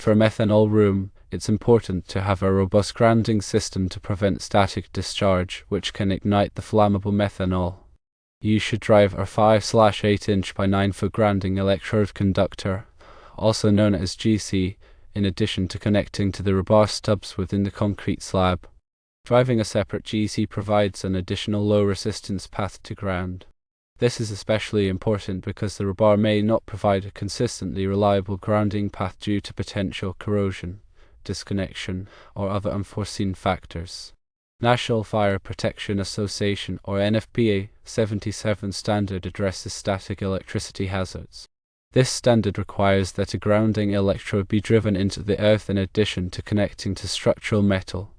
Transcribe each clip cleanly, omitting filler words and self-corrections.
For a methanol room, it's important to have a robust grounding system to prevent static discharge, which can ignite the flammable methanol. You should drive a 5/8" by 9" grounding electrode conductor, also known as GC, in addition to connecting to the rebar stubs within the concrete slab. Driving a separate GC provides an additional low-resistance path to ground. This is especially important because the rebar may not provide a consistently reliable grounding path due to potential corrosion, disconnection, or other unforeseen factors. National Fire Protection Association or NFPA 77 standard addresses static electricity hazards. This standard requires that a grounding electrode be driven into the earth in addition to connecting to structural metal.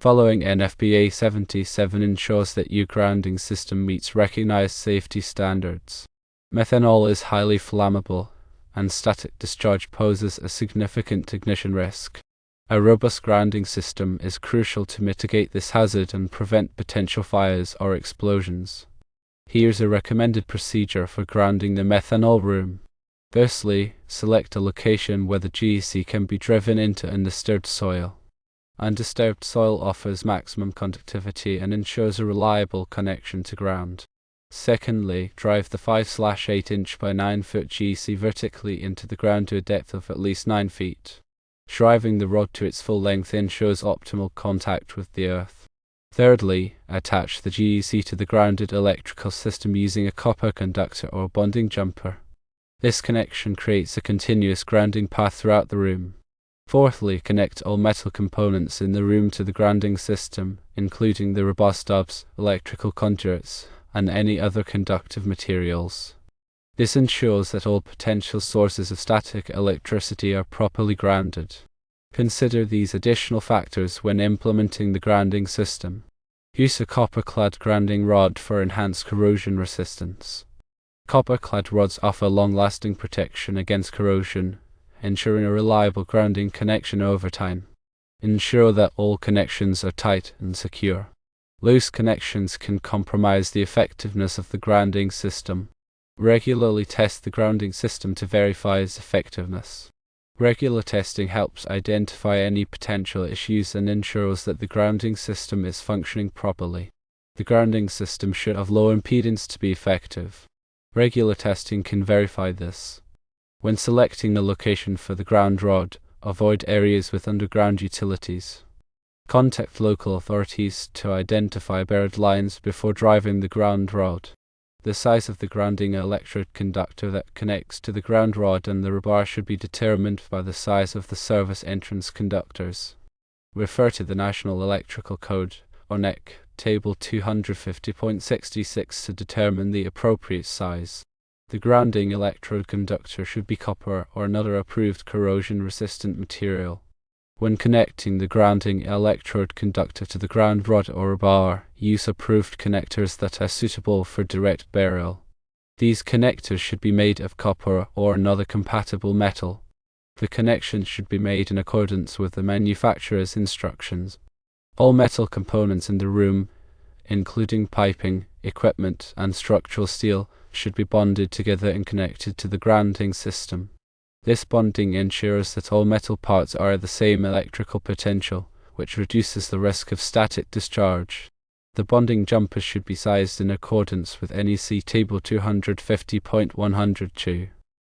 Following NFPA 77 ensures that your grounding system meets recognized safety standards. Methanol is highly flammable, and static discharge poses a significant ignition risk. A robust grounding system is crucial to mitigate this hazard and prevent potential fires or explosions. Here's a recommended procedure for grounding the methanol room. Firstly, select a location where the GEC can be driven into undisturbed soil. Undisturbed soil offers maximum conductivity and ensures a reliable connection to ground. Secondly, drive the 5/8" by 9" GEC vertically into the ground to a depth of at least 9 feet. Driving the rod to its full length ensures optimal contact with the earth. Thirdly, attach the GEC to the grounded electrical system using a copper conductor or bonding jumper. This connection creates a continuous grounding path throughout the room. Fourthly, connect all metal components in the room to the grounding system, including the rebar stubs, electrical conduits, and any other conductive materials. This ensures that all potential sources of static electricity are properly grounded. Consider these additional factors when implementing the grounding system. Use a copper-clad grounding rod for enhanced corrosion resistance. Copper-clad rods offer long-lasting protection against corrosion, ensuring a reliable grounding connection over time. Ensure that all connections are tight and secure. Loose connections can compromise the effectiveness of the grounding system. Regularly test the grounding system to verify its effectiveness. Regular testing helps identify any potential issues and ensures that the grounding system is functioning properly. The grounding system should have low impedance to be effective. Regular testing can verify this. When selecting a location for the ground rod, avoid areas with underground utilities. Contact local authorities to identify buried lines before driving the ground rod. The size of the grounding electrode conductor that connects to the ground rod and the rebar should be determined by the size of the service entrance conductors. Refer to the National Electrical Code, or NEC, Table 250.66 to determine the appropriate size. The grounding electrode conductor should be copper or another approved corrosion-resistant material. When connecting the grounding electrode conductor to the ground rod or rebar, use approved connectors that are suitable for direct burial. These connectors should be made of copper or another compatible metal. The connection should be made in accordance with the manufacturer's instructions. All metal components in the room, including piping, equipment, and structural steel, should be bonded together and connected to the grounding system. This bonding ensures that all metal parts are the same electrical potential, which reduces the risk of static discharge. The bonding jumpers should be sized in accordance with NEC Table 250.102.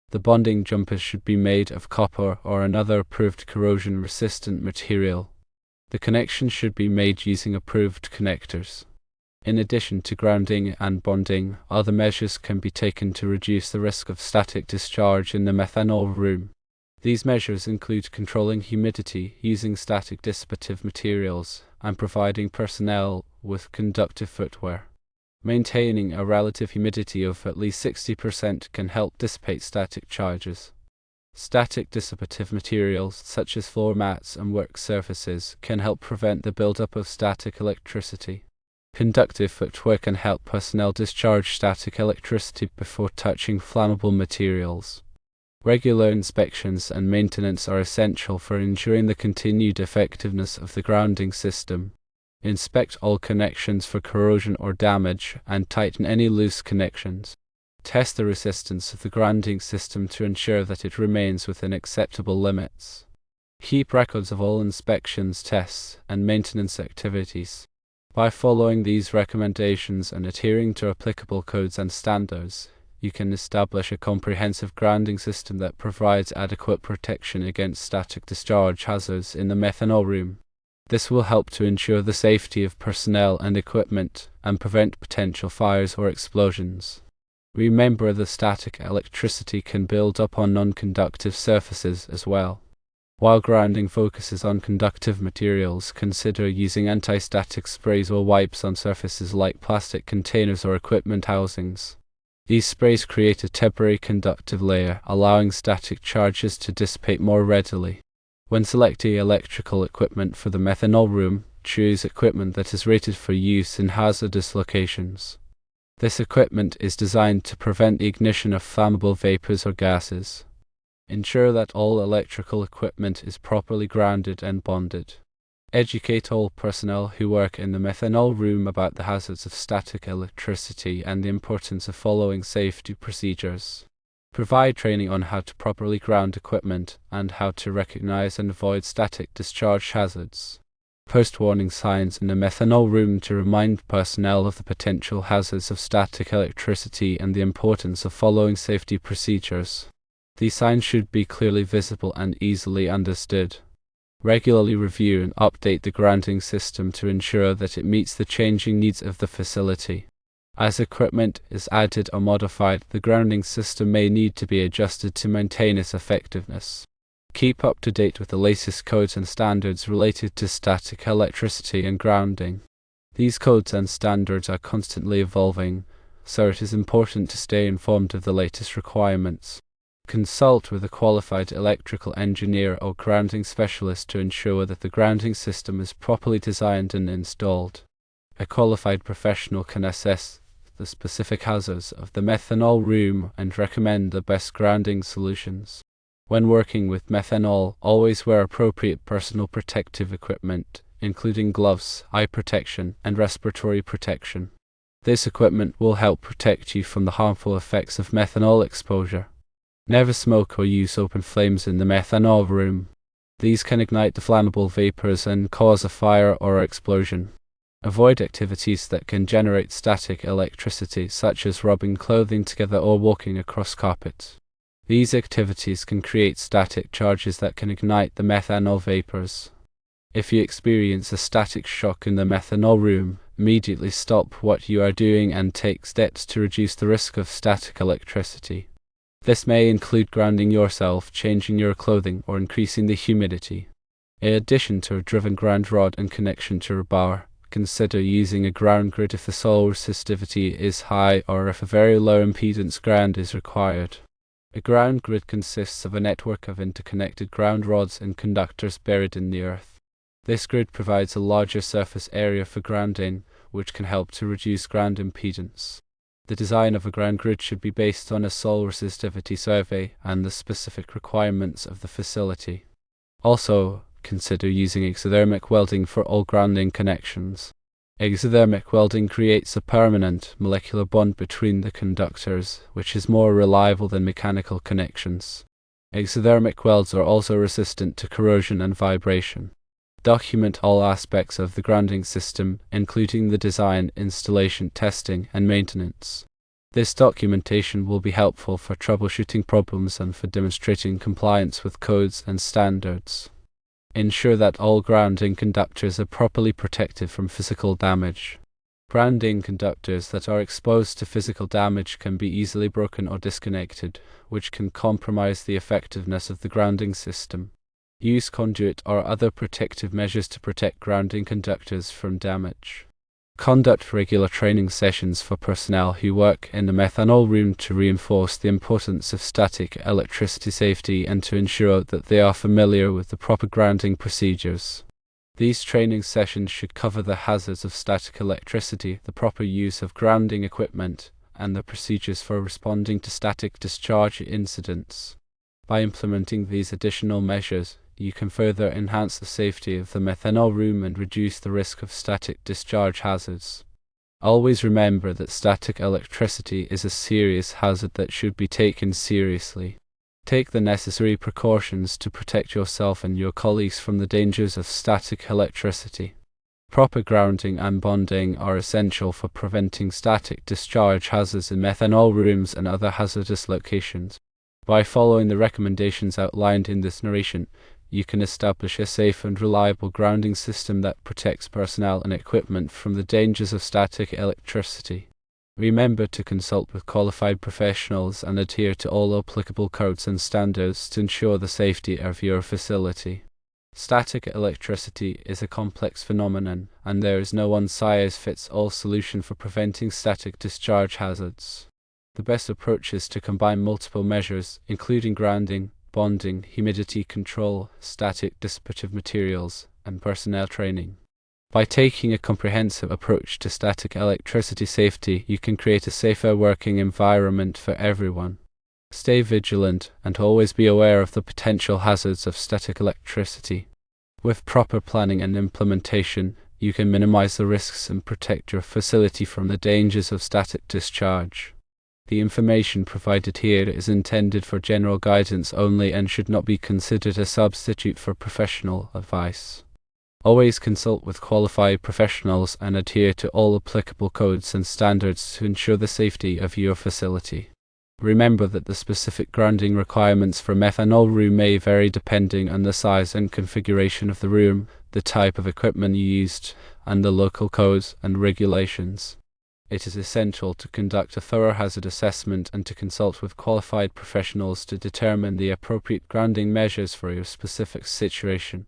The bonding jumpers should be made of copper or another approved corrosion-resistant material. The connection should be made using approved connectors. In addition to grounding and bonding, other measures can be taken to reduce the risk of static discharge in the methanol room. These measures include controlling humidity, using static dissipative materials, and providing personnel with conductive footwear. Maintaining a relative humidity of at least 60% can help dissipate static charges. Static dissipative materials, such as floor mats and work surfaces, can help prevent the buildup of static electricity. Conductive footwear can help personnel discharge static electricity before touching flammable materials. Regular inspections and maintenance are essential for ensuring the continued effectiveness of the grounding system. Inspect all connections for corrosion or damage and tighten any loose connections. Test the resistance of the grounding system to ensure that it remains within acceptable limits. Keep records of all inspections, tests, and maintenance activities. By following these recommendations and adhering to applicable codes and standards, you can establish a comprehensive grounding system that provides adequate protection against static discharge hazards in the methanol room. This will help to ensure the safety of personnel and equipment and prevent potential fires or explosions. Remember that static electricity can build up on non-conductive surfaces as well. While grounding focuses on conductive materials, consider using anti-static sprays or wipes on surfaces like plastic containers or equipment housings. These sprays create a temporary conductive layer, allowing static charges to dissipate more readily. When selecting electrical equipment for the methanol room, choose equipment that is rated for use in hazardous locations. This equipment is designed to prevent the ignition of flammable vapors or gases. Ensure that all electrical equipment is properly grounded and bonded. Educate all personnel who work in the methanol room about the hazards of static electricity and the importance of following safety procedures. Provide training on how to properly ground equipment and how to recognize and avoid static discharge hazards. Post warning signs in the methanol room to remind personnel of the potential hazards of static electricity and the importance of following safety procedures. These signs should be clearly visible and easily understood. Regularly review and update the grounding system to ensure that it meets the changing needs of the facility. As equipment is added or modified, the grounding system may need to be adjusted to maintain its effectiveness. Keep up to date with the latest codes and standards related to static electricity and grounding. These codes and standards are constantly evolving, so it is important to stay informed of the latest requirements. Consult with a qualified electrical engineer or grounding specialist to ensure that the grounding system is properly designed and installed. A qualified professional can assess the specific hazards of the methanol room and recommend the best grounding solutions. When working with methanol, always wear appropriate personal protective equipment, including gloves, eye protection, and respiratory protection. This equipment will help protect you from the harmful effects of methanol exposure. Never smoke or use open flames in the methanol room. These can ignite the flammable vapors and cause a fire or explosion. Avoid activities that can generate static electricity, such as rubbing clothing together or walking across carpet. These activities can create static charges that can ignite the methanol vapors. If you experience a static shock in the methanol room, immediately stop what you are doing and take steps to reduce the risk of static electricity. This may include grounding yourself, changing your clothing, or increasing the humidity. In addition to a driven ground rod and connection to a bar, consider using a ground grid if the soil resistivity is high or if a very low impedance ground is required. A ground grid consists of a network of interconnected ground rods and conductors buried in the earth. This grid provides a larger surface area for grounding, which can help to reduce ground impedance. The design of a ground grid should be based on a soil resistivity survey and the specific requirements of the facility. Also, consider using exothermic welding for all grounding connections. Exothermic welding creates a permanent molecular bond between the conductors, which is more reliable than mechanical connections. Exothermic welds are also resistant to corrosion and vibration. Document all aspects of the grounding system, including the design, installation, testing, and maintenance. This documentation will be helpful for troubleshooting problems and for demonstrating compliance with codes and standards. Ensure that all grounding conductors are properly protected from physical damage. Grounding conductors that are exposed to physical damage can be easily broken or disconnected, which can compromise the effectiveness of the grounding system. Use conduit or other protective measures to protect grounding conductors from damage. Conduct regular training sessions for personnel who work in the methanol room to reinforce the importance of static electricity safety and to ensure that they are familiar with the proper grounding procedures. These training sessions should cover the hazards of static electricity, the proper use of grounding equipment, and the procedures for responding to static discharge incidents. By implementing these additional measures, you can further enhance the safety of the methanol room and reduce the risk of static discharge hazards. Always remember that static electricity is a serious hazard that should be taken seriously. Take the necessary precautions to protect yourself and your colleagues from the dangers of static electricity. Proper grounding and bonding are essential for preventing static discharge hazards in methanol rooms and other hazardous locations. By following the recommendations outlined in this narration, you can establish a safe and reliable grounding system that protects personnel and equipment from the dangers of static electricity. Remember to consult with qualified professionals and adhere to all applicable codes and standards to ensure the safety of your facility. Static electricity is a complex phenomenon, and there is no one-size-fits-all solution for preventing static discharge hazards. The best approach is to combine multiple measures, including grounding, bonding, humidity control, static dissipative materials, and personnel training. By taking a comprehensive approach to static electricity safety, you can create a safer working environment for everyone. Stay vigilant and always be aware of the potential hazards of static electricity. With proper planning and implementation, you can minimize the risks and protect your facility from the dangers of static discharge. The information provided here is intended for general guidance only and should not be considered a substitute for professional advice. Always consult with qualified professionals and adhere to all applicable codes and standards to ensure the safety of your facility. Remember that the specific grounding requirements for a methanol room may vary depending on the size and configuration of the room, the type of equipment used, and the local codes and regulations. It is essential to conduct a thorough hazard assessment and to consult with qualified professionals to determine the appropriate grounding measures for your specific situation.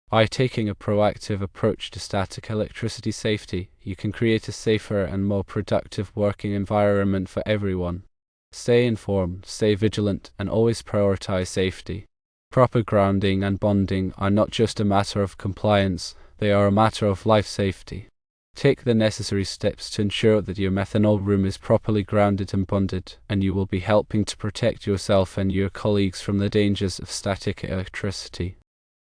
By taking a proactive approach to static electricity safety, you can create a safer and more productive working environment for everyone. Stay informed, stay vigilant, and always prioritize safety. Proper grounding and bonding are not just a matter of compliance, they are a matter of life safety. Take the necessary steps to ensure that your methanol room is properly grounded and bonded, and you will be helping to protect yourself and your colleagues from the dangers of static electricity.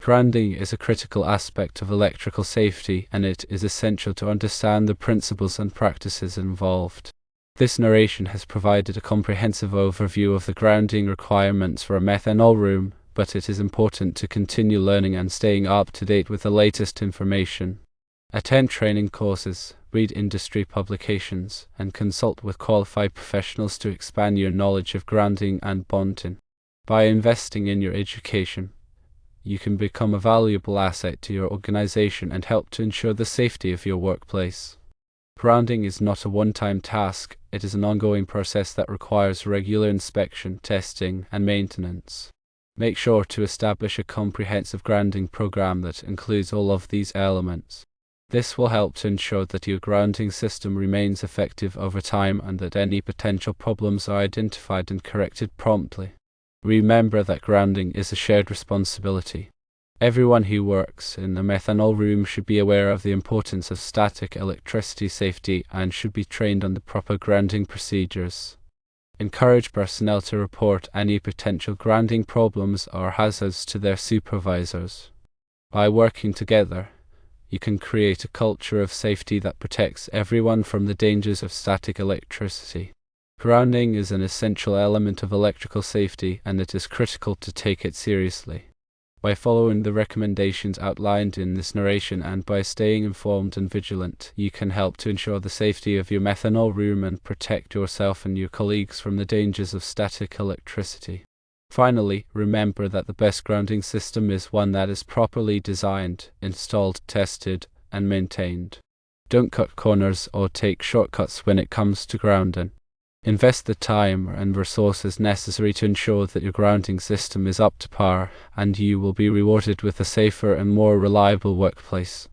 Grounding is a critical aspect of electrical safety, and it is essential to understand the principles and practices involved. This narration has provided a comprehensive overview of the grounding requirements for a methanol room, but it is important to continue learning and staying up to date with the latest information. Attend training courses, read industry publications, and consult with qualified professionals to expand your knowledge of grounding and bonding. By investing in your education, you can become a valuable asset to your organization and help to ensure the safety of your workplace. Grounding is not a one-time task, it is an ongoing process that requires regular inspection, testing, and maintenance. Make sure to establish a comprehensive grounding program that includes all of these elements. This will help to ensure that your grounding system remains effective over time and that any potential problems are identified and corrected promptly. Remember that grounding is a shared responsibility. Everyone who works in a methanol room should be aware of the importance of static electricity safety and should be trained on the proper grounding procedures. Encourage personnel to report any potential grounding problems or hazards to their supervisors. By working together, you can create a culture of safety that protects everyone from the dangers of static electricity. Grounding is an essential element of electrical safety, and it is critical to take it seriously. By following the recommendations outlined in this narration and by staying informed and vigilant, you can help to ensure the safety of your methanol room and protect yourself and your colleagues from the dangers of static electricity. Finally, remember that the best grounding system is one that is properly designed, installed, tested, and maintained. Don't cut corners or take shortcuts when it comes to grounding. Invest the time and resources necessary to ensure that your grounding system is up to par, and you will be rewarded with a safer and more reliable workplace.